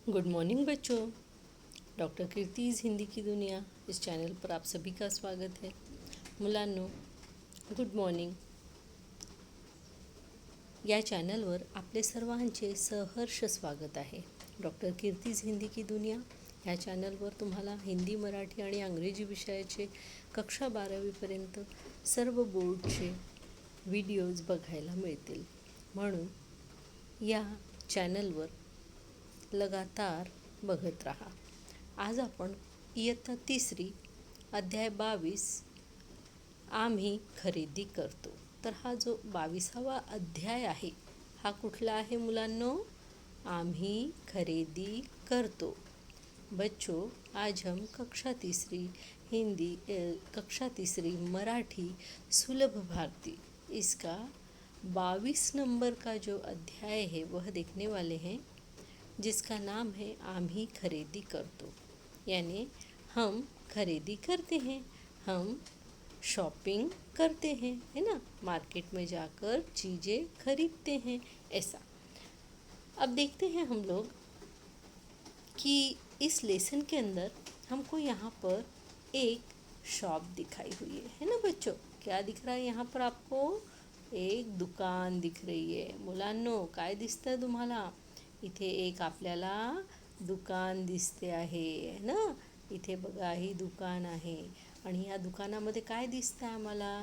Good morning बच्चों। Doctor Kirti's Hindi की दुनिया इस चैनल पर आप सभी का स्वागत है। मुलांनो, गुड मॉर्निंग। या चॅनलवर आपले सर्वांचे सहर्ष स्वागत आहे। डॉक्टर कीर्तिज हिंदी की दुनिया ह्या चॅनलवर तुम्हाला हिंदी, मराठी आणि इंग्रजी विषयाचे कक्षा 12वीपर्यंत सर्व बोर्डचे व्हिडिओज बघायला मिळतील। म्हणून या चॅनलवर लगातार बघत रहा। आज आपण इयत्ता 3 अध्याय 22 आम्ही खरेदी करतो। तर हा जो 22वा अध्याय आहे हा कुठला आहे मुलांनो? आम्ही खरेदी करतो। बच्चों, आज हम कक्षा तीसरी मराठी सुलभ भारती इसका 22 नंबर का जो अध्याय है वह देखने वाले हैं, जिसका नाम है आम्ही खरेदी करतो। यानी हम खरेदी करते हैं, हम शॉपिंग करते हैं, है ना, मार्केट में जाकर चीज़ें खरीदते हैं, ऐसा। अब देखते हैं हम लोग कि इस लेसन के अंदर हमको यहाँ पर एक शॉप दिखाई हुई है ना बच्चों? क्या दिख रहा है यहाँ पर आपको? एक दुकान दिख रही है। मुलांनो, काय दिसतं तुम्हाला? इथे एक आपल्याला दुकान दिसते आहे ना? इथे बघा, ही दुकान आहे आणि या दुकानामध्ये काय दिसतं आम्हाला?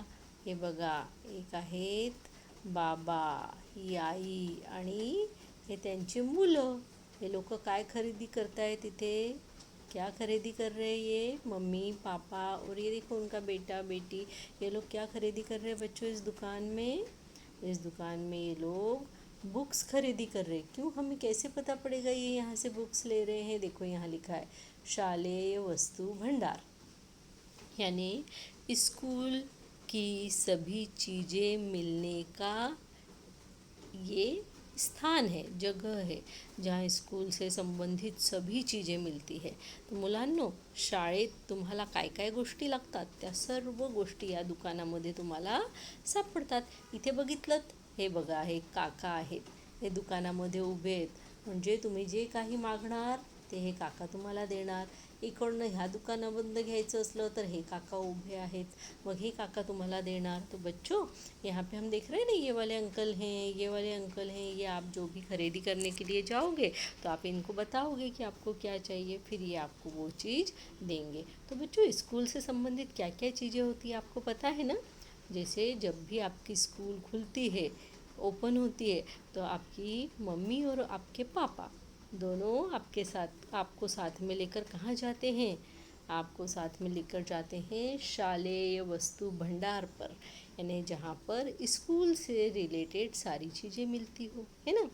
हे बघा, एक आहेत बाबा, ही आई आणि हे त्यांचे मुलं। ये लोग काय खरीदी करतायत इथे? क्या खरीदी कर रहे हैं ये? मम्मी, पापा और ये देखो उनका बेटा बेटी। ये लोग क्या खरीदी कर रहे हैं बच्चों इस दुकान में? इस दुकान में ये लोग बुक्स खरीदी कर रहे हैं। क्यों? हमें कैसे पता पड़ेगा ये यहाँ से बुक्स ले रहे हैं? देखो यहाँ लिखा है शालेय वस्तु भंडार, यानी स्कूल की सभी चीज़ें मिलने का ये स्थान है, जगह है, जहाँ स्कूल से संबंधित सभी चीज़ें मिलती है। तो मुलांनो, शाळेत तुम्हाला काय काय गोष्टी लागतात त्या सर्व गोष्टी या दुकानामध्ये तुम्हाला सापडतात। इथे बघितलंत, हे बघा, हे काका आहेत, हे दुकानामध्ये उभे आहेत, म्हणजे तुम्ही जे काही मागणार ते हे काका तुम्हाला देणार। इकडनं ह्या दुकानाबंद घ्यायचं असलं तर हे काका उभे आहेत, मग हे काका तुम्हाला देणार। तो बच्चों, यहाँ पे हम देख रहे हैं ना, ये वाले अंकल हैं, ये वाले अंकल हैं, ये आप जो भी खरीदी करने के लिए जाओगे तो आप इनको बताओगे कि आपको क्या चाहिए, फिर ये आपको वो चीज़ देंगे। तो बच्चों, स्कूल से संबंधित क्या क्या चीज़ें होती है आपको पता है ना? जैसे जब भी आपकी स्कूल खुलती है, ओपन होती है, तो आपकी मम्मी और आपके पापा दोनों आपको साथ में लेकर कहाँ जाते हैं? आपको साथ में लेकर जाते हैं शालेय वस्तु भंडार पर, यानी जहाँ पर स्कूल से रिलेटेड सारी चीज़ें मिलती हो, है ना।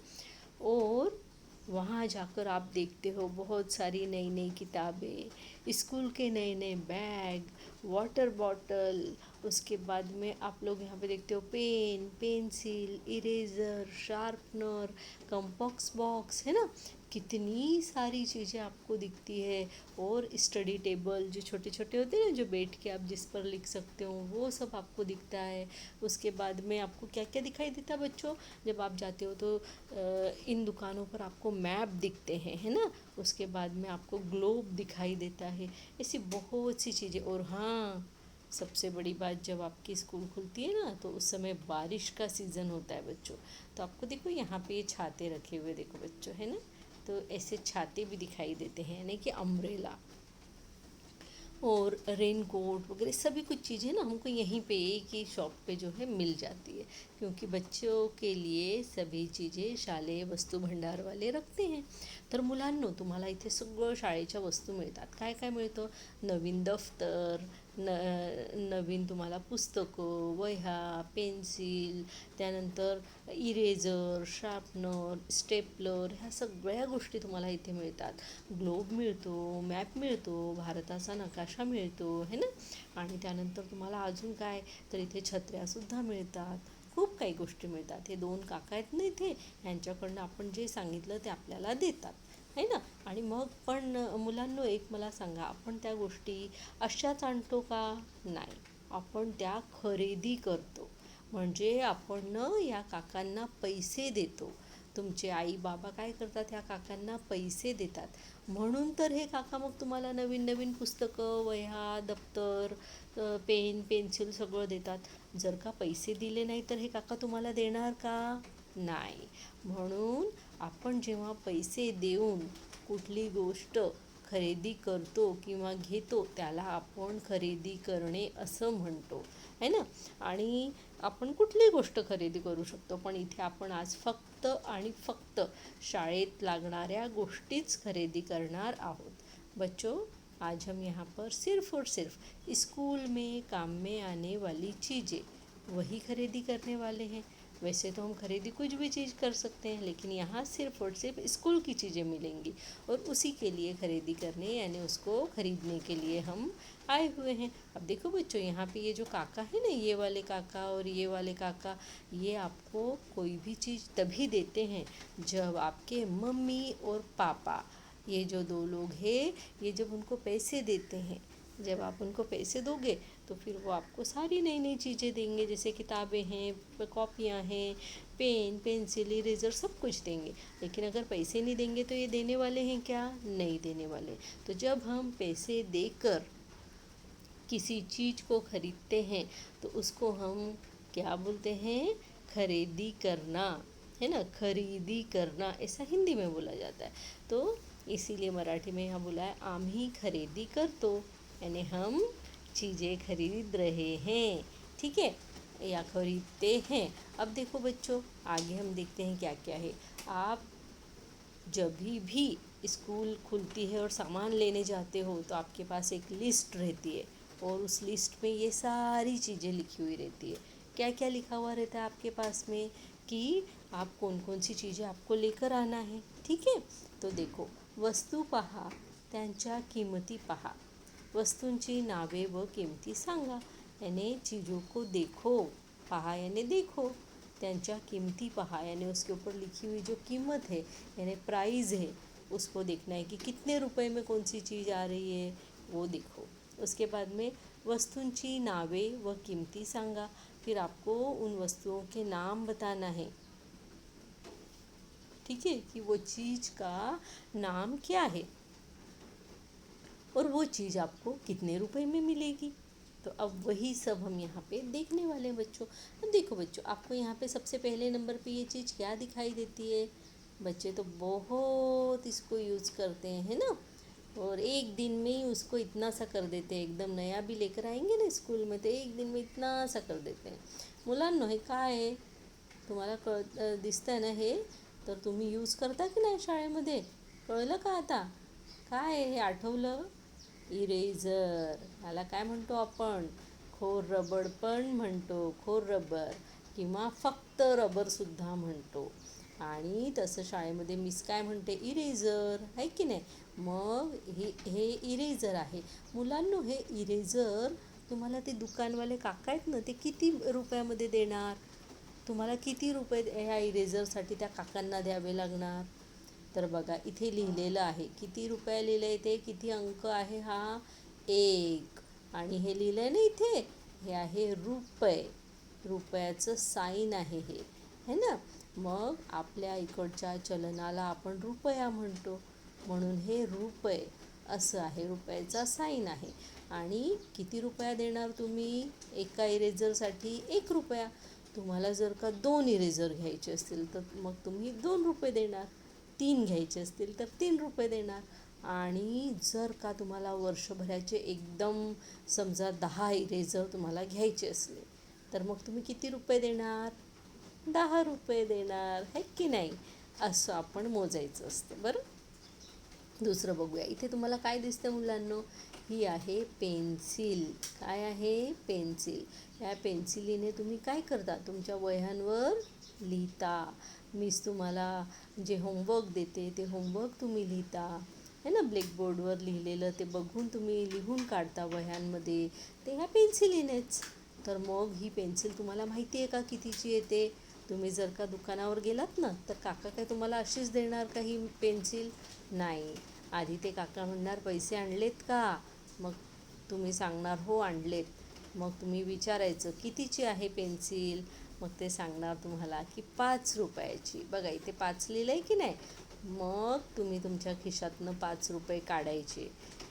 और वहाँ जाकर आप देखते हो बहुत सारी नई नई किताबें, स्कूल के नए नए बैग, वाटर बॉटल, उसके बाद में आप लोग यहाँ पे देखते हो pen, pencil, eraser, sharpener, compass box, है ना। कितनी सारी चीज़ें आपको दिखती है। और स्टडी टेबल जो छोटे छोटे होते हैं ना, जो बैठ के आप जिस पर लिख सकते हो, वो सब आपको दिखता है। उसके बाद में आपको क्या क्या दिखाई देता है बच्चों? जब आप जाते हो तो इन दुकानों पर आपको मैप दिखते हैं, है ना। उसके बाद में आपको ग्लोब दिखाई देता है, ऐसी बहुत सी चीज़ें। और हाँ, सबसे बड़ी बात, जब आपकी स्कूल खुलती है ना तो उस समय बारिश का सीज़न होता है बच्चों। तो आपको देखो यहाँ पे ये छाते रखे हुए देखो बच्चों, है ना। तो ऐसे छाते भी दिखाई देते हैं, यानी कि अम्ब्रेला और रेन कोट वगैरह सभी कुछ चीज़ें ना हमको यहीं पे एक ही शॉप पे जो है मिल जाती है, क्योंकि बच्चों के लिए सभी चीज़ें शालेय वस्तू भंडार वाले रखते हैं। तर मुलांनो, तुम्हाला इथे सगळं शाळेच्या वस्तू मिळतात। काय काय मिळतं? नवीन दफ्तर, नवीन तुम्हाला पुस्तकं, वह्या, पेन्सिल, त्यानंतर इरेझर, शार्पनर, स्टेपलर, ह्या सगळ्या गोष्टी तुम्हाला इथे मिळतात। ग्लोब मिळतो, मॅप मिळतो, भारताचा नकाशा मिळतो, है ना। आणि त्यानंतर तुम्हाला अजून काय, तर इथे छत्र्यासुद्धा मिळतात, खूप काही गोष्टी मिळतात। हे दोन काका आहेत ना इथे, यांच्याकडनं आपण जे सांगितलं ते आपल्याला देतात, है ना। आणि मग पण मुलांनो, एक मला सांगा, आपण त्या गोष्टी अशाच आणतो का? नाही, आपण त्या खरेदी करतो, म्हणजे आपण या काकांना पैसे देतो। तुमचे आई बाबा काय करतात, ह्या काकांना पैसे देतात. म्हणून तर हे काका मग तुम्हाला नवीन नवीन पुस्तकं, वह्या, दप्तर, पेन, पेन्सिल सगळं देतात. जर का पैसे दिले नाही तर हे काका तुम्हाला देणार का? नाही. म्हणून आपण जेव्हा पैसे देऊन कुठली गोष्ट खरेदी करतो किंवा घेतो त्याला आपण खरेदी करणे असं म्हणतो, है ना. आणि आपण कुठली गोष्ट खरेदी करू शकतो, पण इथे आपण आज फक्त आणि फक्त शाळेत लागणाऱ्या गोष्टीच खरेदी करणार आहोत. बच्चों, आज हम यहाँ पर सिर्फ और सिर्फ स्कूल में काम में आने वाली चीज़ें वही खरीदी करने वाले हैं. वैसे तो हम खरीदी कुछ भी चीज़ कर सकते हैं, लेकिन यहाँ सिर्फ और सिर्फ स्कूल की चीज़ें मिलेंगी और उसी के लिए खरीदी करने यानी उसको खरीदने के लिए हम आए हुए हैं. अब देखो बच्चों, यहाँ पे ये जो काका है ना, ये वाले काका और ये वाले काका, ये आपको कोई भी चीज़ तभी देते हैं जब आपके मम्मी और पापा, ये जो दो लोग हैं, ये जब उनको पैसे देते हैं, जब आप उनको पैसे दोगे तो फिर वो आपको सारी नई नई चीज़ें देंगे, जैसे किताबें हैं, कॉपियाँ हैं, पेन, पेंसिल, इरेज़र, सब कुछ देंगे. लेकिन अगर पैसे नहीं देंगे तो ये देने वाले हैं क्या? नहीं देने वाले. तो जब हम पैसे देकर किसी चीज़ को खरीदते हैं तो उसको हम क्या बोलते हैं? खरीदी करना, है ना. खरीदी करना ऐसा हिंदी में बोला जाता है. तो इसीलिए मराठी में यहाँ बोला है आम्ही खरेदी करतो, यानी हम चीज़ें खरीद रहे हैं. ठीक है, या खरीदते हैं. अब देखो बच्चों, आगे हम देखते हैं क्या क्या है. आप जब भी स्कूल खुलती है और सामान लेने जाते हो तो आपके पास एक लिस्ट रहती है और उस लिस्ट में ये सारी चीज़ें लिखी हुई रहती है. क्या क्या लिखा हुआ रहता है आपके पास में कि आप कौन कौन सी चीज़ें आपको लेकर आना है. ठीक है, तो देखो, वस्तू पहा, त्यांच्या किंमती पहा, वस्तूंची नावे व किंमती सांगा. यानी चीज़ों को देखो, पहा यानी देखो, त्यांच्या किंमती पहा यानी उसके ऊपर लिखी हुई जो कीमत है यानी प्राइस है उसको देखना है कि कितने रुपए में कौन सी चीज़ आ रही है, वो देखो. उसके बाद में वस्तूंची नावे व किंमती सांगा, फिर आपको उन वस्तुओं के नाम बताना है. ठीक है, कि वो चीज़ का नाम क्या है और वो चीज़ आपको कितने रुपए में मिलेगी. तो अब वही सब हम यहाँ पे देखने वाले हैं बच्चों. अब देखो बच्चों, आपको यहाँ पे सबसे पहले नंबर पे ये चीज़ क्या दिखाई देती है? बच्चे तो बहुत इसको यूज़ करते हैं, है ना, और एक दिन में ही उसको इतना सा कर देते हैं. एकदम नया भी लेकर आएंगे ना स्कूल में तो एक दिन में इतना सा कर देते हैं. मुलांनो, हे काय आहे? तुम्हाला दिसतं ना हे? तर तुम्ही यूज करता की नाही शाळेमध्ये? कळलं का आता? काय आहे हे? आठवलं? इरेझर. ह्याला काय म्हणतो आपण? खोर रबर पण म्हणतो, खोर रबर, किंवा फक्त रबरसुद्धा म्हणतो. आणि तसं शाळेमध्ये मिस काय म्हणते? इरेझर, आहे की नाही. मग हे इरेझर आहे. मुलांनो, हे इरेझर तुम्हाला ते दुकानवाले काका आहेत ना, ते किती रुपयामध्ये देणार? तुम्हाला किती रुपये ह्या इरेझरसाठी त्या काकांना द्यावे लागणार? तर बघा, इथे लिहिलेलं आहे. किती रुपये लिहिलं आहे ते? किती अंक आहे हा? 1. आणि हे लिहिलं आहे ना इथे, हे आहे रुपये. रुपयाचं साईन आहे हे, है ना. मग आपल्या इकडच्या चलनाला आपण रुपया म्हणतो, म्हणून हे रुपये असं आहे, रुपयाचा साईन आहे. आणि किती रुपया देणार तुम्ही एका इरेझरसाठी? 1 रुपया. तुम्हाला जर का 2 इरेझर घ्यायचे असतील तर मग तुम्ही 2 रुपये देणार. 3 घ्यायचे असतील तर 3 रुपये देणार. आणि जर का तुम्हाला वर्षभराचे एकदम समजा 10 इरेझर तुम्हाला घ्यायचे असले तर मग तुम्ही किती रुपये देणार? 10 रुपये देणार, है की नाही. असं आपण मोजायचं असतं. बरं, दुसरं बघूया. इथे तुम्हाला काय दिसतं मुलांनो? ही आहे पेन्सिल. काय आहे? पेन्सिल. ह्या पेन्सिलीने तुम्ही काय करता? तुमच्या वह्यांवर लिहिता. मीच तुम्हाला जे होमवर्क देते ते होमवर्क तुम्ही लिहिता, है ना. ब्लॅकबोर्डवर लिहिलेलं ते बघून तुम्ही लिहून काढता वह्यांमध्ये, ते ह्या पेन्सिलीनेच. तर मग ही पेन्सिल तुम्हाला माहिती आहे का कितीची येते? तुम्ही जर का दुकानावर गेलात ना तर काका काय तुम्हाला अशीच देणार का ही पेन्सिल? नाही. आधी ते काका म्हणणार पैसे आणलेत का? मग तुम्ही सांगणार हो आणलेत. मग तुम्ही विचारायचं कितीची आहे पेन्सिल? मग ते सांगणार तुम्हाला की 5 रुपयाची. बघा इथे 5 लिहिलं आहे की नाही. मग तुम्ही तुमच्या खिशातनं 5 रुपये काढायचे.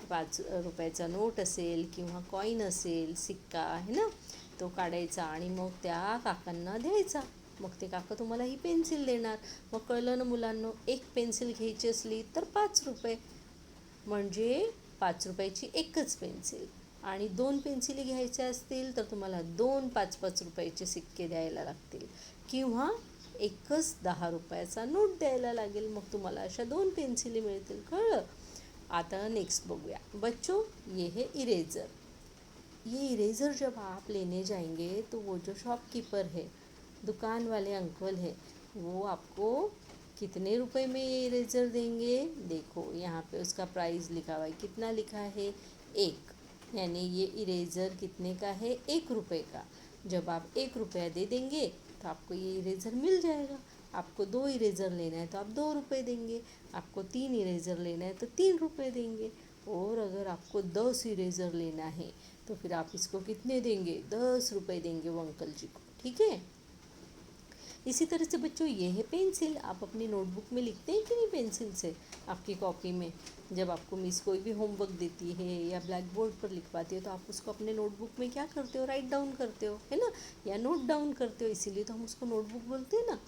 5 रुपयाचा नोट असेल किंवा कॉईन असेल, सिक्का आहे ना, तो काढायचा आणि मग त्या काकांना द्यायचा. मग ते काका तुम्हाला ही पेन्सिल देणार. मग कळलं ना मुलांनो, एक पेन्सिल घ्यायची असली तर 5 रुपये, म्हणजे 5 रुपयाची एकच पेन्सिल. आणि 2 पेन्सिली घ्यायच्या असतील तर तुम्हाला 2 5-5 रुपयाचे सिक्के द्यायला लागतील किंवा एकच 10 रुपयाचा नोट द्यायला लागेल. मग तुम्हाला अशा 2 पेन्सिली मिळतील. कळलं? आता नेक्स्ट बघूया बच्चों, ये है इरेज़र. ये इरेज़र जब आप लेने जाएंगे तो वो जो शॉपकीपर है, दुकान वाले अंकल हैं, वो आपको कितने रुपए में ये इरेज़र देंगे? देखो यहाँ पे उसका प्राइस लिखा हुआ है. कितना लिखा है? 1. यानी ये इरेज़र कितने का है? 1 रुपये का. जब आप 1 रुपया दे देंगे तो आपको ये इरेज़र मिल जाएगा. आपको 2 इरेज़र लेना है तो आप 2 रुपये देंगे. आपको 3 इरेज़र लेना है तो 3 रुपये देंगे. और अगर आपको 10 इरेज़र लेना है तो फिर आप इसको कितने देंगे? 10 रुपये देंगे वो अंकल जी को. ठीक है? इसी तरह से बच्चों, ये है पेंसिल. आप अपनी नोटबुक में लिखते हैं कि नहीं पेंसिल से? आपकी कॉपी में जब आपको मिस कोई भी होमवर्क देती है या ब्लैक बोर्ड पर लिखवाती है तो आप उसको अपने नोटबुक में क्या करते हो? राइट डाउन करते हो, है ना, या नोट डाउन करते हो. इसीलिए तो हम उसको नोटबुक बोलते हैं ना.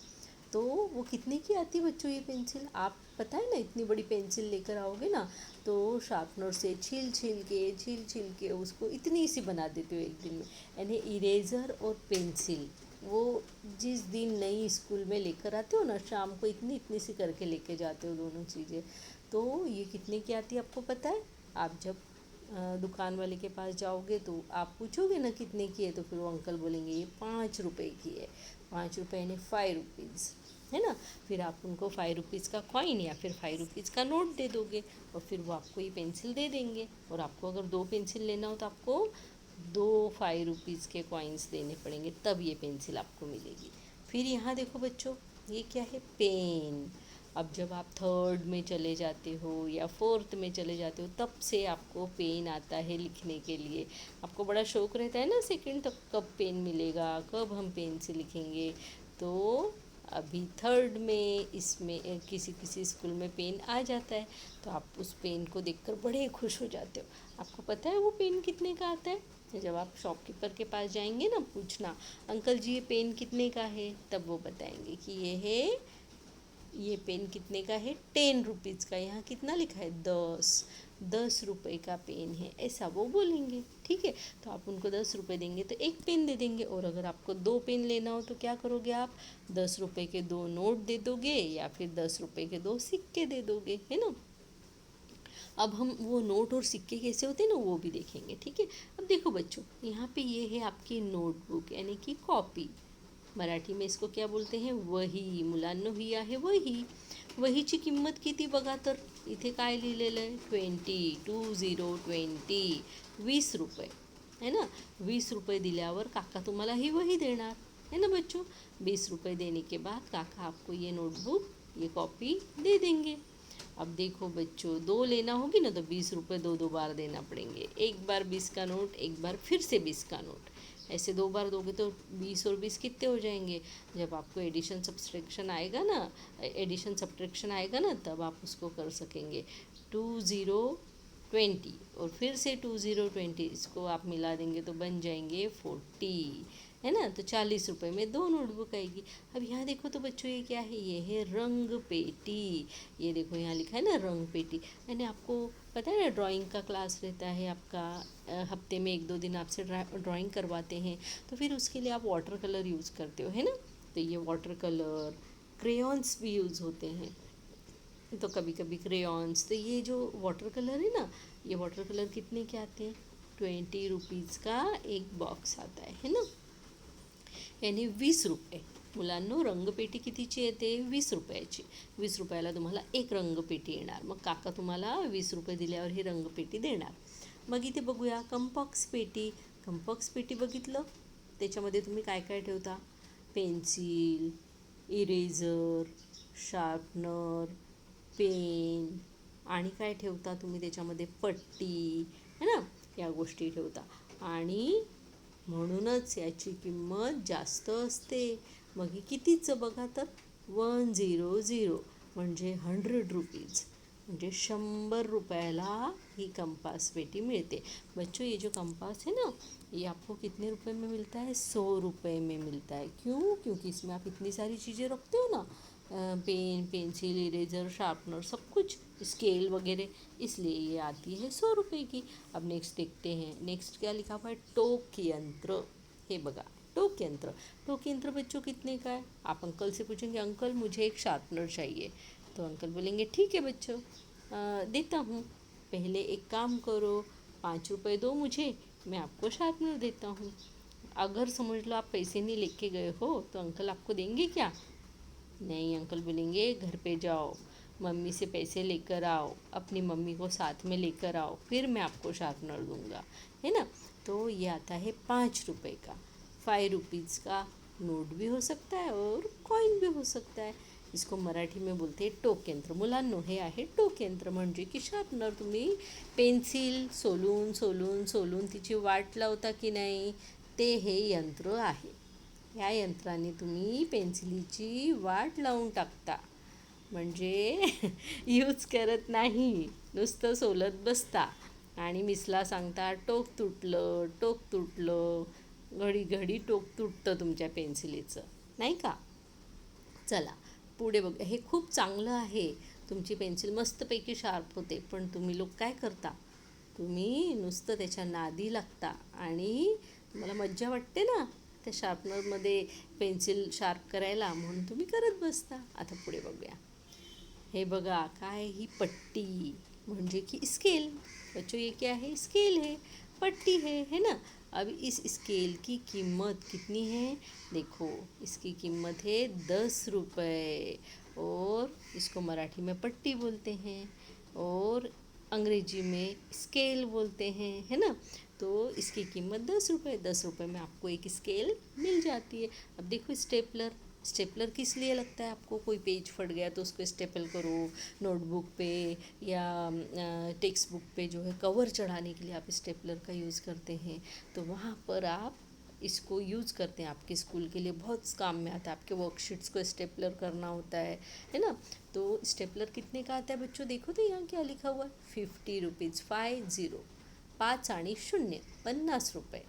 तो वो कितने की आती है बच्चों ये पेंसिल? आप पता है ना, इतनी बड़ी पेंसिल लेकर आओगे ना तो शार्पनर से छील के उसको इतनी सी बना देते हो एक दिन में. यानी इरेज़र और पेंसिल वो जिस दिन नई स्कूल में लेकर आते हो ना, शाम को इतनी इतनी सी करके लेके जाते हो दोनों चीज़ें. तो ये कितने की आती है आपको पता है? आप जब दुकान वाले के पास जाओगे तो आप पूछोगे ना कितने की है, तो फिर वो अंकल बोलेंगे ये 5 रुपये की है. 5 रुपये यानी 5 रुपीज़, है ना. फिर आप उनको 5 रुपीज़ का कॉइन या फिर 5 रुपीज़ का नोट दे दोगे और फिर वो आपको ये पेंसिल दे देंगे. और आपको अगर 2 पेंसिल लेना हो तो आपको 2 5 रुपीज़ के कॉइन्स देने पड़ेंगे, तब ये पेंसिल आपको मिलेगी. फिर यहाँ देखो बच्चों, ये क्या है? पेन. अब जब आप 3rd में चले जाते हो या 4th में चले जाते हो तब से आपको पेन आता है लिखने के लिए. आपको बड़ा शौक रहता है ना 2nd तक कब पेन मिलेगा, कब हम पेन से लिखेंगे. तो अभी 3rd में इसमें किसी किसी स्कूल में पेन आ जाता है तो आप उस पेन को देखकर बड़े खुश हो जाते हो. आपको पता है वो पेन कितने का आता है? जब आप शॉपकीपर के पास जाएंगे ना, पूछना अंकल जी ये पेन कितने का है, तब वो बताएंगे कि ये पेन कितने का है? 10 रुपीज़ का. यहाँ कितना लिखा है? 10 रुपये का पेन है, ऐसा वो बोलेंगे. ठीक है? तो आप उनको 10 रुपये देंगे तो एक पेन दे देंगे. और अगर आपको 2 पेन लेना हो तो क्या करोगे आप? 10 रुपये के 2 नोट दे दोगे या फिर 10 रुपये के 2 सिक्के दे दोगे, है ना. अब हम वो नोट और सिक्के कैसे होते हैं ना वो भी देखेंगे. ठीक है? अब देखो बच्चों, यहाँ पे ये है आपकी नोटबुक यानी कि कॉपी. मराठी में इसको क्या बोलते हैं? वही. मुलांनो ही आहे वही. वहीची किंमत किती बघा तर. इथे काय लिहिलेलं आहे? 20 20 रुपये, है ना. 20 रुपये दिल्यावर काका तुम्हाला ही वही देणार, है ना बच्चों. 20 रुपये देने के बाद काका आपको ये नोटबुक, ये कॉपी दे देंगे. अब देखो बच्चों, 2 लेना होगी ना तो 20 रुपये 2 बार देना पड़ेंगे. एक बार 20 का नोट, एक बार फिर से 20 का नोट. ऐसे 2 बार दोगे तो 20 और 20 कितने हो जाएंगे? जब आपको एडिशन सब्सट्रैक्शन आएगा ना तब आप उसको कर सकेंगे. 20 और फिर से 20 इसको आप मिला देंगे तो बन जाएंगे 40, है ना. तो 40 रुपये में 2 नोटबुक आएगी. अब यहाँ देखो तो बच्चों, ये क्या है? ये है रंग पेटी. ये देखो यहाँ लिखा है ना रंग पेटी. यानी आपको पता है ना ड्राइंग का क्लास रहता है आपका, हफ्ते में 1-2 दिन आपसे ड्राइंग करवाते हैं तो फिर उसके लिए आप वाटर कलर यूज़ करते हो, है ना. तो ये वाटर कलर, क्रेयॉन्स भी यूज़ होते हैं. तो कभी कभी क्रेयॉन्स. तो ये जो वाटर कलर है ना, ये वाटर कलर कितने के आते हैं? 20 रुपीज़ का एक बॉक्स आता है ना. यानी 20 रुपये. मुलांनो, रंगपेटी कितीची येते? 20 रुपयाची. 20 रुपयाला तुम्हाला एक रंगपेटी येणार. मग काका तुम्हाला 20 रुपये दिल्यावर ही रंगपेटी देणार. मग इथे बघूया कंपॉक्स पेटी. कंपॉक्स पेटी बघितलं, त्याच्यामध्ये तुम्ही काय काय ठेवता? पेन्सिल, इरेझर, शार्पनर, पेन आणि काय ठेवता तुम्ही त्याच्यामध्ये? पट्टी, है ना, या गोष्टी ठेवता. आणि म्हणूनच याची किंमत जास्त असते. मग ही कितीचं बघा तर 100 म्हणजे 100 रुपीज, म्हणजे 100 रुपयाला ही कंपास पेटी मिलते। बच्चों ये जो कंपास है ना, ये आपको कितने रुपए में मिलता है? 100 रुपये में मिलता है। क्यों? क्योंकि इसमें आप इतनी सारी चीज़ें रखते हो ना, पेन, पेंसिल, इरेजर, शार्पनर, सब कुछ, स्केल वगैरह, इसलिए ये आती है 100 रुपये की। अब नेक्स्ट देखते हैं, नेक्स्ट क्या लिखा हुआ है? टोक यंत्र। हे बघा, टोक यंत्र। टोक यंत्र बच्चों कितने का है? आप अंकल से पूछेंगे, अंकल मुझे एक शार्पनर चाहिए, तो अंकल बोलेंगे ठीक है बच्चों, देता हूँ। पहले एक काम करो, 5 रुपये दो मुझे, मैं आपको शार्पनर देता हूँ। अगर समझ लो आप पैसे नहीं लेके गए हो तो अंकल आपको देंगे क्या? नहीं, अंकल बोलेंगे घर पे जाओ, मम्मी से पैसे लेकर आओ, अपनी मम्मी को साथ में लेकर आओ, फिर मैं आपको शार्पनर दूंगा, है ना। तो ये आता है 5 रुपये का। 5 रुपीज़ का नोट भी हो सकता है और कॉइन भी हो सकता है। इसको मराठी में बोलते हैं टोक यंत्र। मुलांनो, हे आहे टोक यंत्र, म्हणजे की शार्पनर तुम्ही पेन्सिल सोलून सोलून सोलून तिची वाट लावता की नाही, ते हे यंत्र आहे। या यंत्राने तुम्ही पेन्सिलीची वाट लावून टाकता, म्हणजे यूज करत नाही, नुसतं सोलत बसता आणि मिसला सांगता टोक तुटलं, टोक तुटलं, घडी घडी टोक तुटतं तुमच्या पेन्सिलीचं, नाही का? चला पुढे बघ, हे खूप चांगलं आहे, तुमची पेन्सिल मस्तपैकी शार्प होते, पण तुम्ही लोक काय करता? तुम्ही नुसतं त्याच्या नादी लागता आणि तुम्हाला मज्जा वाटते ना त्या शार्पनरमध्ये पेन्सिल शार्प करायला, म्हणून तुम्ही करत बसता। आता पुढे बघूया, हे बघा काय, ही पट्टी म्हणजे की स्केल। बच्चों ये क्या है? स्केल है, पट्टी है ना। अब इस स्केल की कीमत कितनी है? देखो, इसकी कीमत है 10 रुपये, और इसको मराठी में पट्टी बोलते हैं और अंग्रेजी में स्केल बोलते हैं, है ना। तो इसकी कीमत 10 रुपये। 10 रुपये में आपको एक स्केल मिल जाती है। अब देखो स्टेपलर, स्टेपलर किस लिए लगता है आपको? कोई पेज फट गया तो उसको स्टेपल करो, नोटबुक पे या टेक्स्ट बुक पे जो है कवर चढ़ाने के लिए आप स्टेपलर का यूज़ करते हैं, तो वहाँ पर आप इसको यूज़ करते हैं। आपके स्कूल के लिए बहुत काम में आता है, आपके वर्कशीट्स को स्टेपलर करना होता है ना। तो स्टेपलर कितने का आता है बच्चों? देखो तो यहाँ क्या लिखा हुआ है, 50 रुपीज़, 50, 5 आणि 0, 50 रुपये।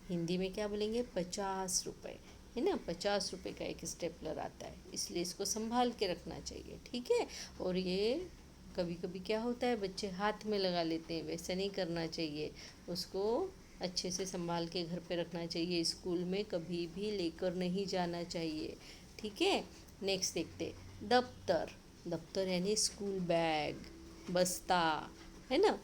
हिंदी में क्या बोलेंगे? 50 रुपये, है ना। 50 रुपये का एक स्टेपलर आता है, इसलिए इसको संभाल के रखना चाहिए, ठीक है। और ये कभी कभी क्या होता है, बच्चे हाथ में लगा लेते हैं, वैसे नहीं करना चाहिए, उसको अच्छे से संभाल के घर पे रखना चाहिए, स्कूल में कभी भी लेकर नहीं जाना चाहिए, ठीक है। नेक्स्ट देखते, दफ्तर। दफ्तर यानी स्कूल बैग, बस्ता, है ना।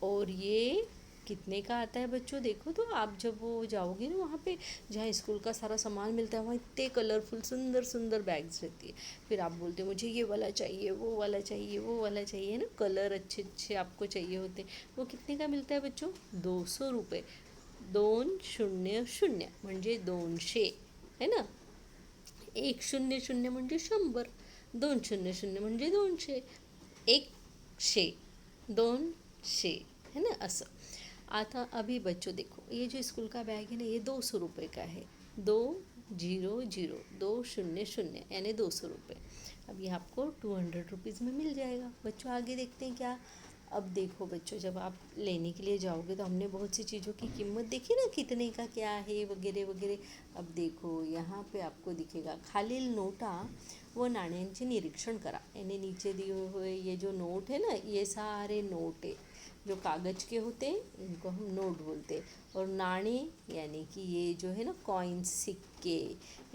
और ये कितने का आता है बच्चों? देखो तो आप जब वो जाओगे ना वहाँ पे जहाँ स्कूल का सारा सामान मिलता है, वहाँ इतने कलरफुल सुंदर सुंदर बैग्स रहती है। फिर आप बोलते हो मुझे ये वाला चाहिए, वो वाला चाहिए, वो वाला चाहिए, ना कलर अच्छे अच्छे आपको चाहिए होते, वो कितने का मिलता है बच्चों? 200 रुपये। 200 म्हणजे 200, है ना। 100 म्हणजे 100, 200 म्हणजे 200, 100, 200, है ना, असं। आता अभी बच्चों देखो, ये जो स्कूल का बैग है ना, ये 200 रुपये का है, 200, 200 यानी 200 रुपये। अब ये आपको 200 रुपीज़ में मिल जाएगा। बच्चों आगे देखते हैं क्या। अब देखो बच्चों, जब आप लेने के लिए जाओगे तो हमने बहुत सी चीज़ों की कीमत देखी ना, कितने का क्या है वगैरह वगैरह। अब देखो यहाँ पे आपको दिखेगा, खालील नोटा व नाण्यांचे निरीक्षण करा, यानी नीचे दिए हुए ये जो नोट है ना, ये सारे नोट है जो कागज़ के होते हैं, इनको हम नोट बोलते हैं। और नाणे यानी कि ये जो है ना कॉइन्स, सिक्के,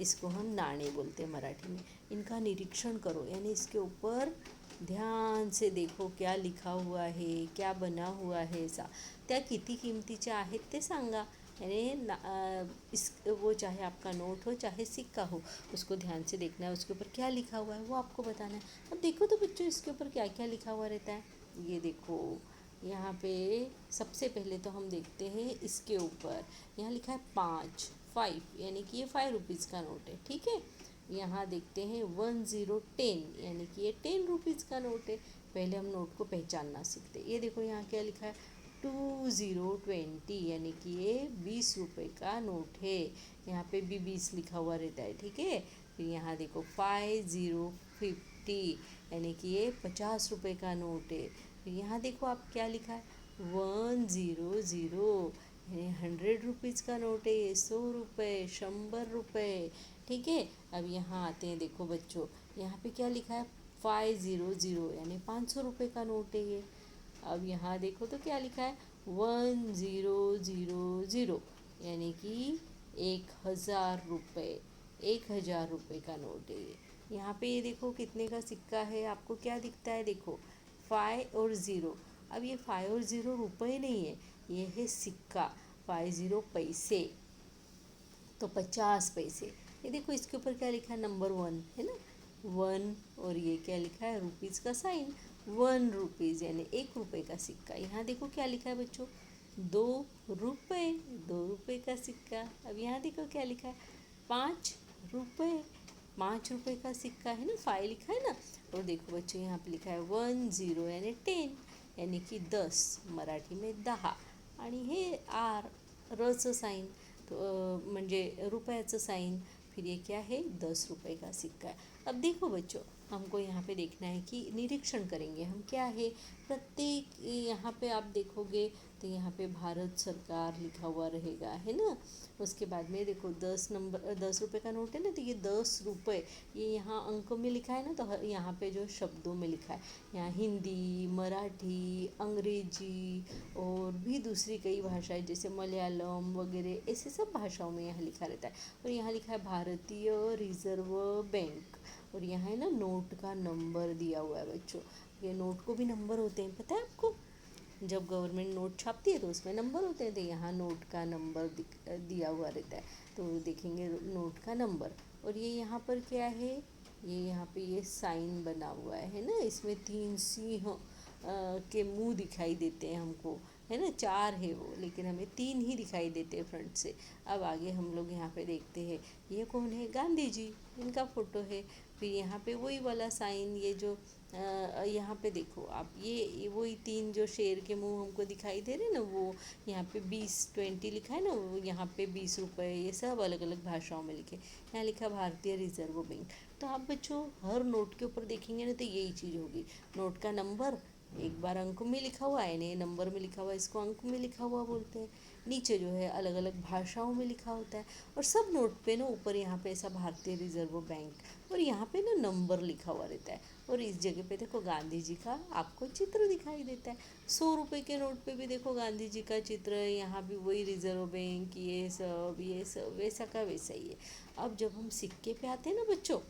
इसको हम नाणे बोलते हैं मराठी में। इनका निरीक्षण करो, यानी इसके ऊपर ध्यान से देखो क्या लिखा हुआ है, क्या बना हुआ है ऐसा, त्या किती किमतीच्या आहेत ते सांगा। यानी इस वो चाहे आपका नोट हो चाहे सिक्का हो, उसको ध्यान से देखना है, उसके ऊपर क्या लिखा हुआ है वो आपको बताना है। अब देखो तो बच्चों, इसके ऊपर क्या क्या लिखा हुआ रहता है, ये देखो यहाँ पे सबसे पहले तो हम देखते हैं इसके ऊपर, यहाँ लिखा है 5 यानी कि ये 5 रुपीज़ का नोट है, ठीक है। यहाँ देखते हैं 10 यानी कि ये 10 रुपीज़ का नोट है। पहले हम नोट को पहचानना सीखते हैं। ये देखो यहाँ क्या लिखा है, 2020 यानी कि ये 20 रुपये का नोट है। यहाँ पे भी 20 लिखा हुआ रहता है, ठीक है। फिर यहाँ देखो 5050 यानी कि ये 50 रुपये का नोट है। फिर यहाँ देखो आप क्या लिखा है 100 यानी 100 रुपीज़ का नोट है ये, 100 रुपये, 100 रुपये, ठीक है। अब यहाँ आते हैं, देखो बच्चों यहाँ पे क्या लिखा है 500 यानी 500 रुपये का नोट है ये। अब यहाँ देखो तो क्या लिखा है 1000 यानी कि 1000 रुपये, 1000 रुपये का नोट है ये। यहाँ पे ये देखो कितने का सिक्का है, आपको क्या दिखता है, देखो 5 और 0। अब ये 5 और 0 रुपये नहीं है, ये है सिक्का, 50 पैसे, तो 50 पैसे। ये देखो इसके ऊपर क्या लिखा है नंबर 1 है ना, 1, और ये क्या लिखा है रुपीज़ का साइन, 1 रुपीज़ यानी 1 रुपये का सिक्का। यहाँ देखो क्या लिखा है बच्चों 2 रुपये, 2 रुपये का सिक्का। अब यहाँ देखो क्या लिखा है 5 रुपये, 5 रुपये का सिक्का है ना, 5 लिखा है ना। और देखो बच्चों यहाँ पे लिखा है 10 यानी 10 यानी कि 10, मराठी में 10, आणि हे रचं साइन, तो म्हणजे रुपयाचं साइन। फिर ये क्या है 10 रुपये का सिक्का है। अब देखो बच्चों हमको यहाँ पे देखना है कि निरीक्षण करेंगे हम क्या है, प्रत्येक यहाँ पे आप देखोगे तो यहाँ पे भारत सरकार लिखा हुआ रहेगा है ना। उसके बाद में देखो 10 रुपये का नोट है ना, तो ये 10 रुपये ये यहाँ अंक में लिखा है ना, तो यहाँ पे जो शब्दों में लिखा है, यहाँ हिंदी, मराठी, अंग्रेजी और भी दूसरी कई भाषाएं जैसे मलयालम वगैरह, ऐसे सब भाषाओं में यहाँ लिखा रहता है। और यहाँ लिखा है भारतीय रिजर्व बैंक, और यहाँ है ना नोट का नंबर दिया हुआ है बच्चों। ये नोट को भी नंबर होते हैं, पता है आपको, जब गवर्नमेंट नोट छापती है तो उसमें नंबर होते हैं, तो यहाँ नोट का नंबर दिया हुआ रहता है, तो देखेंगे नोट का नंबर। और ये यहाँ पर क्या है, ये यहाँ पे ये साइन बना हुआ है ना, इसमें 3 सिंह के मुंह दिखाई देते हैं हमको, है ना, 4 है वो, लेकिन हमें 3 ही दिखाई देते हैं फ्रंट से। अब आगे हम लोग यहाँ पे देखते हैं ये कौन है, गांधी जी, इनका फोटो है। फिर यहाँ पे वही वाला साइन, ये जो यहाँ पे देखो आप, ये वही 3 जो शेर के मुंह हमको दिखाई दे रहे हैं ना, वो यहाँ पे 20 लिखा है ना, वो यहाँ पे 20 रुपये, ये सब अलग अलग भाषाओं में लिखे। यहाँ लिखा भारतीय रिजर्व बैंक। तो आप बच्चों हर नोट के ऊपर देखेंगे ना तो यही चीज़ होगी, नोट का नंबर एक बार अंक में लिखा हुआ है, नहीं नंबर में लिखा हुआ है, इसको अंक में लिखा हुआ बोलते हैं। नीचे जो है अलग अलग भाषाओं में लिखा होता है, और सब नोट पे ना ऊपर यहाँ पे ऐसा भारतीय रिजर्व बैंक, और यहाँ पे ना नंबर लिखा हुआ रहता है। और इस जगह पे देखो गांधी जी का आपको चित्र दिखाई देता है। 100 रुपये के नोट पे भी देखो गांधी जी का चित्र है, यहाँ भी वही रिजर्व बैंक, ये सब वैसा का वैसा ही है। अब जब हम सिक्के पे आते हैं ना बच्चों,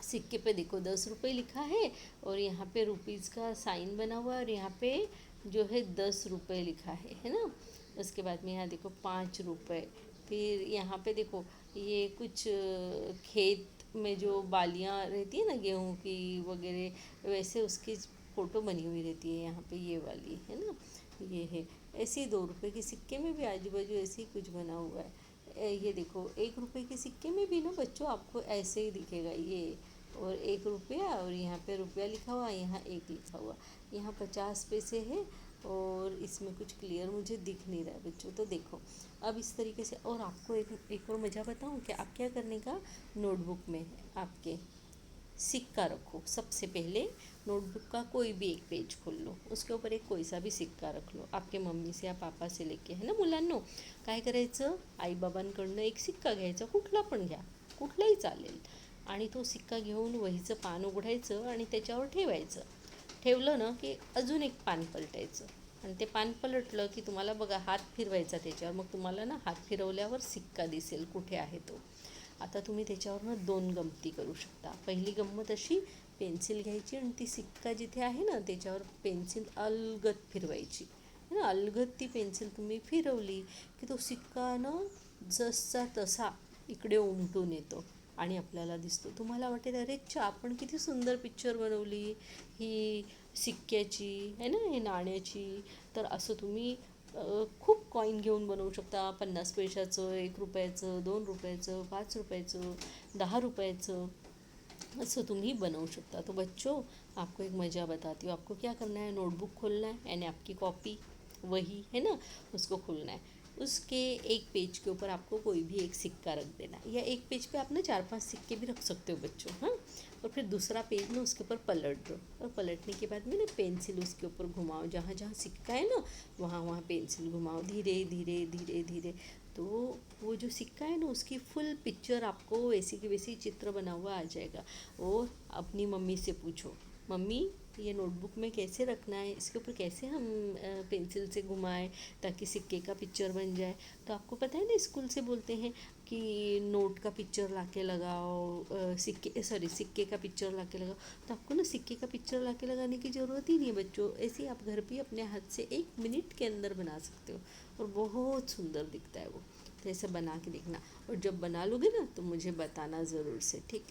सिक्के पे देखो 10 रुपये लिखा है, और यहाँ पे रुपीज़ का साइन बना हुआ है, और यहाँ पे जो है 10 रुपये लिखा है ना। उसके बाद में यहाँ देखो 5 रुपये। फिर यहाँ पे देखो ये कुछ खेत में जो बालियाँ रहती है ना गेहूँ की वगैरह, वैसे उसकी फ़ोटो बनी हुई रहती है, यहाँ पे ये वाली है ना, ये है। ऐसे ही 2 रुपये के सिक्के में भी आजू बाजू ऐसे ही कुछ बना हुआ है। ये देखो 1 रुपये के सिक्के में भी ना बच्चों आपको ऐसे ही दिखेगा ये, और 1 रुपया, और यहाँ पे रुपया लिखा हुआ, यहाँ 1 लिखा हुआ, यहाँ 50 पैसे है, और इसमें कुछ क्लियर मुझे दिख नहीं रहा है बच्चों। तो देखो अब इस तरीके से, और आपको एक और मज़ा बताऊँ क्या, आप क्या करने का, नोटबुक में आपके सिक्का रखो। सबसे पहले नोटबुक का कोई भी एक पेज खोल लो, उसके ऊपर एक कोई सा भी सिक्का रख लो, आपके मम्मी से या पापा से लेके, है ना मुलांनो। काय करायचं, आईबाबांकडनं एक सिक्का घ्यायचा, कुठला पण घ्या, कुठलाही चालेल, आणि तो सिक्का घेऊन वहीचं पान उघडायचं आणि त्याच्यावर ठेवायचं। ठेवलं ना की अजून एक पान पलटायचं, आणि ते पान पलटलं की तुम्हाला बघा हात फिरवायचा त्याच्यावर, मग तुम्हाला ना हात फिरवल्यावर सिक्का दिसेल कुठे आहे तो। आता तुम्ही त्याच्यावरनं 2 गमती करू शकता। पहिली गंमत अशी, पेन्सिल घ्यायची आणि ती सिक्का जिथे आहे ना त्याच्यावर पेन्सिल अलगद फिरवायची, है ना, अलगद ती पेन्सिल तुम्ही फिरवली की तो सिक्का ना जसा तसा इकडे उमटून येतो आणि आपल्याला दिसतो। तुम्हाला वाटेल अरे च्छा, आपण किती सुंदर पिक्चर बनवली ही सिक्क्याची, है ना, हे नाण्याची। तर असं तुम्ही खूप कॉईन घेऊन बनवू शकता, 50 पैशाचं, 1 रुपयाचं, 2 रुपयाचं, 5 रुपयाचं, 10 रुपयाचं, असं तुम्ही बनवू शकता। तो बच्चों आपको एक मज़ा बताती हूँ। आपको क्या करना है, नोटबुक खोलना है यानी आपकी कॉपी वही है ना, उसको खोलना है। उसके एक पेज के ऊपर आपको कोई भी एक सिक्का रख देना है, या एक पेज पे आप ना 4-5 सिक्के भी रख सकते हो बच्चों, हाँ। और फिर दूसरा पेज ना उसके ऊपर पलट दो, और पलटने के बाद में ना पेंसिल उसके ऊपर घुमाओ, जहाँ जहाँ सिक्का है ना वहाँ वहाँ पेंसिल घुमाओ, धीरे धीरे धीरे धीरे। तो वो जो सिक्का है ना उसकी फुल पिक्चर आपको वैसी की वैसी चित्र बना हुआ आ जाएगा। और अपनी मम्मी से पूछो, मम्मी ये नोटबुक में कैसे रखना है, इसके ऊपर कैसे हम पेंसिल से घुमाएं ताकि सिक्के का पिक्चर बन जाए। तो आपको पता है ना, स्कूल से बोलते हैं कि नोट का पिक्चर लाके लगाओ, सिक्के का पिक्चर लाके लगाओ। तो आपको ना सिक्के का पिक्चर लाके लगाने की ज़रूरत ही नहीं है बच्चों, ऐसे ही आप घर पे अपने हाथ से 1 मिनट के अंदर बना सकते हो, और बहुत सुंदर दिखता है वो। तो ऐसे बना के देखना, और जब बना लोगे ना तो मुझे बताना ज़रूर से, ठीक।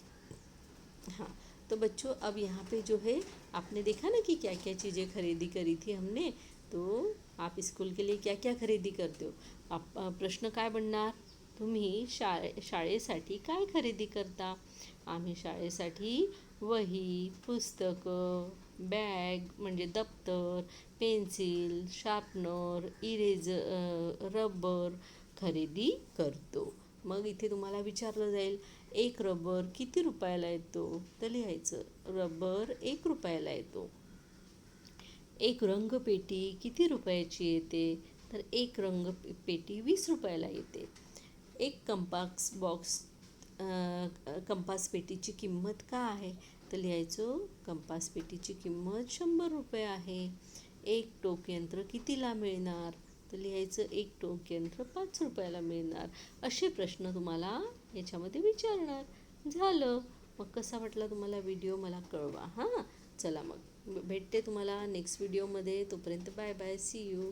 हाँ, तो बच्चों अब यहाँ पे जो है आपने देखा ना कि क्या क्या चीज़ें खरीदी करी थी हमने। तो आप स्कूल के लिए क्या क्या खरेदी करते हो? प्रश्न काय बनणार, तुम्ही शाळेसाठी काय खरेदी करता? आम्ही शाळेसाठी वही, पुस्तकं, बॅग म्हणजे दप्तर, पेन्सिल, शार्पनर, रबर खरेदी करतो. मग इथे तुम्हाला विचारलं जाईल, एक रबर किती रुपयाला येतो? तर लिहायचं, रबर 1 रुपयाला येतो. एक रंगपेटी किती रुपयाची येते? तर एक रंगपेटी 20 रुपयाला येते. एक कंपास पेटीची किंमत काय आहे? तर लिहायचं, कंपास पेटीची किंमत 100 रुपये आहे. एक टोकयंत्र कितीला मिळणार? तर लिहायचं, एक टोकयंत्र 5 रुपयाला मिळणार. असे प्रश्न तुम्हाला याच्यामध्ये विचारणार. झालं. मग कसा वाटला तुम्हाला व्हिडिओ मला कळवा हां. चला मग भेटते तुम्हाला नेक्स्ट व्हिडिओमध्ये. तोपर्यंत बाय बाय, सी यू.